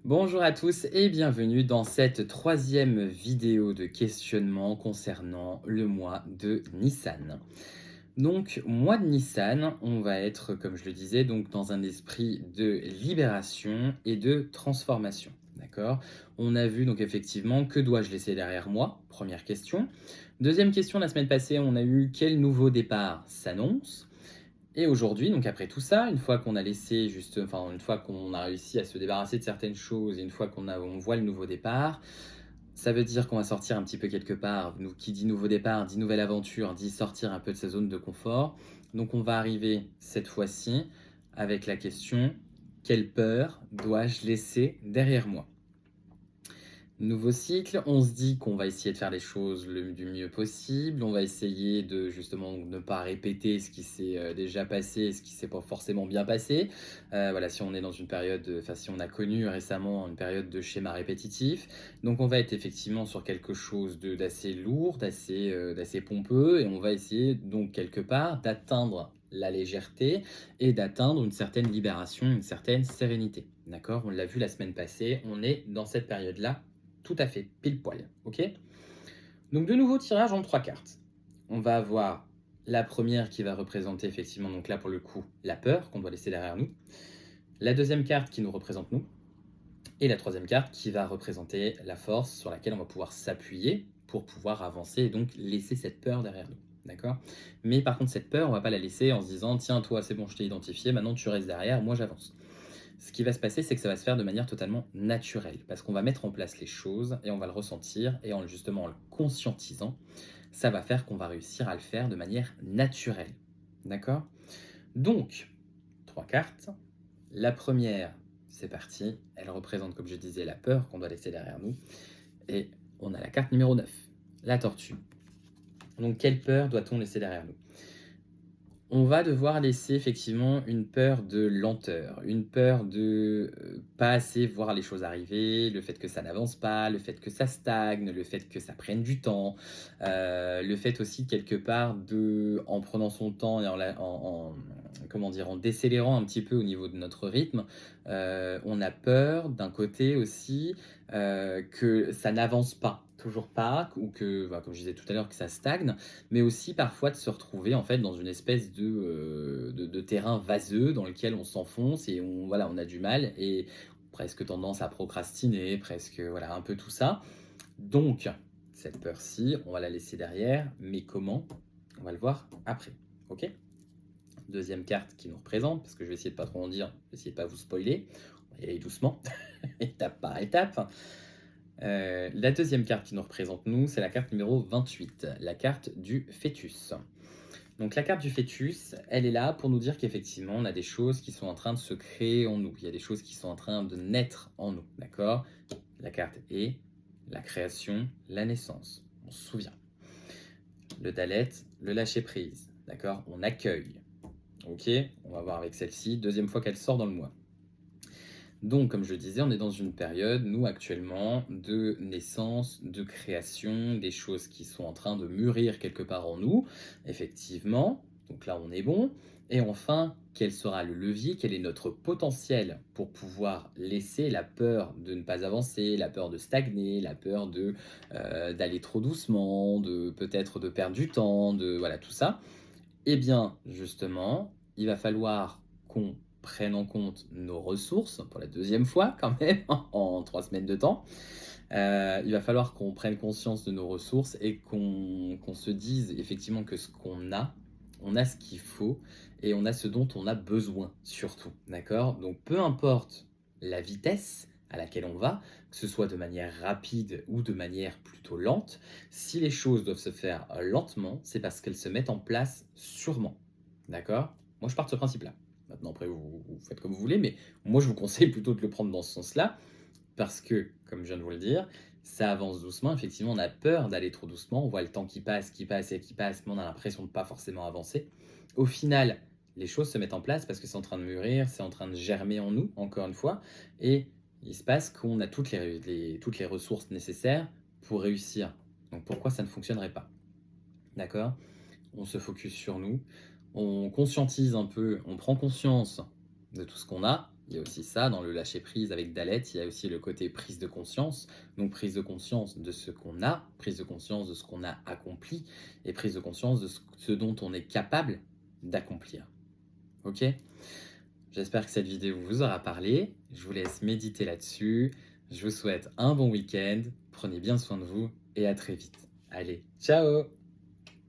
Bonjour à tous et bienvenue dans cette troisième vidéo de questionnement concernant le mois de Nissan. Donc, mois de Nissan, on va être, comme je le disais, donc dans un esprit de libération et de transformation. D'accord. On a vu donc effectivement que dois-je laisser derrière moi? Première question. Deuxième question, la semaine passée, on a eu quel nouveau départ s'annonce? Et aujourd'hui, donc après tout ça, une fois qu'on a laissé juste enfin, une fois qu'on a réussi à se débarrasser de certaines choses et une fois on voit le nouveau départ, ça veut dire qu'on va sortir un petit peu quelque part. Nou Qui dit nouveau départ, dit nouvelle aventure, dit sortir un peu de sa zone de confort. Donc on va arriver cette fois-ci avec la question: «Quelle peur dois-je laisser derrière moi?» Nouveau cycle, on se dit qu'on va essayer de faire les choses du mieux possible, on va essayer de justement ne pas répéter ce qui s'est déjà passé et ce qui s'est pas forcément bien passé. Voilà, si on est dans une période, enfin si on a connu récemment une période de schéma répétitif, donc on va être effectivement sur quelque chose d'assez lourd, d'assez pompeux et on va essayer donc quelque part d'atteindre la légèreté et d'atteindre une certaine libération, une certaine sérénité. D'accord? On l'a vu la semaine passée, on est dans cette période-là tout à fait, pile poil, OK? Donc de nouveau tirage en 3 cartes. On va avoir la première qui va représenter effectivement, donc là pour le coup, la peur qu'on doit laisser derrière nous. La deuxième carte qui nous représente nous et la troisième carte qui va représenter la force sur laquelle on va pouvoir s'appuyer pour pouvoir avancer et donc laisser cette peur derrière nous. D'accord? Mais par contre cette peur, on va pas la laisser en se disant: «Tiens toi, c'est bon, je t'ai identifié, maintenant tu restes derrière, moi j'avance». Ce qui va se passer, c'est que ça va se faire de manière totalement naturelle, parce qu'on va mettre en place les choses et on va le ressentir, et justement en le conscientisant, ça va faire qu'on va réussir à le faire de manière naturelle. D'accord? Donc, 3 cartes. La première, c'est parti. Elle représente, comme je disais, la peur qu'on doit laisser derrière nous. Et on a la carte numéro 9, la tortue. Donc, quelle peur doit-on laisser derrière nous? On va devoir laisser effectivement une peur de lenteur, une peur de, pas assez voir les choses arriver, le fait que ça n'avance pas, le fait que ça stagne, le fait que ça prenne du temps, le fait aussi quelque part en prenant son temps et comment dire? En décélérant un petit peu au niveau de notre rythme, on a peur d'un côté aussi, que ça n'avance pas, toujours pas, ou que, bah, comme je disais tout à l'heure, que ça stagne, mais aussi parfois de se retrouver en fait dans une espèce de terrain vaseux dans lequel on s'enfonce et voilà, on a du mal et presque tendance à procrastiner, presque voilà, un peu tout ça. Donc, cette peur-ci, on va la laisser derrière, mais comment? On va le voir après. OK? Deuxième carte qui nous représente, parce que je vais essayer de pas trop en dire, je vais essayer de pas vous spoiler. On va y aller doucement, étape par étape. La deuxième carte qui nous représente nous, c'est la carte numéro 28, la carte du fœtus. Donc la carte du fœtus, elle est là pour nous dire qu'effectivement, on a des choses qui sont en train de se créer en nous. Il y a des choses qui sont en train de naître en nous, d'accord? La carte est la création, la naissance. On se souvient. Le Dalet, le lâcher prise, d'accord? On accueille. OK? On va voir avec celle-ci, deuxième fois qu'elle sort dans le mois. Donc, comme je le disais, on est dans une période, nous, actuellement, de naissance, de création, des choses qui sont en train de mûrir quelque part en nous, effectivement. Donc là, on est bon. Et enfin, quel sera le levier? Quel est notre potentiel pour pouvoir laisser la peur de ne pas avancer, la peur de stagner, la peur d'aller trop doucement, de peut-être de perdre du temps, de voilà tout ça. Eh bien, justement, il va falloir qu'on prenne en compte nos ressources, pour la deuxième fois quand même, en 3 semaines de temps. Il va falloir qu'on prenne conscience de nos ressources et qu'on se dise effectivement que ce qu'on a, on a ce qu'il faut et on a ce dont on a besoin surtout, d'accord? Donc peu importe la vitesse à laquelle on va, que ce soit de manière rapide ou de manière plutôt lente, si les choses doivent se faire lentement, c'est parce qu'elles se mettent en place sûrement. D'accord? Moi, je pars de ce principe-là. Maintenant, après, vous faites comme vous voulez, mais moi, je vous conseille plutôt de le prendre dans ce sens-là, parce que, comme je viens de vous le dire, ça avance doucement. Effectivement, on a peur d'aller trop doucement. On voit le temps qui passe et qui passe, mais on a l'impression de ne pas forcément avancer. Au final, les choses se mettent en place parce que c'est en train de mûrir, c'est en train de germer en nous, encore une fois, et il se passe qu'on a toutes les ressources nécessaires pour réussir. Donc pourquoi ça ne fonctionnerait pas? D'accord? On se focus sur nous, on conscientise un peu, on prend conscience de tout ce qu'on a, Il y a aussi ça dans le lâcher prise avec Dalet, il y a aussi le côté prise de conscience. Donc prise de conscience de ce qu'on a, prise de conscience de ce qu'on a accompli et prise de conscience de ce dont on est capable d'accomplir. OK? J'espère que cette vidéo vous aura parlé. Je vous laisse méditer là-dessus. Je vous souhaite un bon week-end. Prenez bien soin de vous et à très vite. Allez, ciao!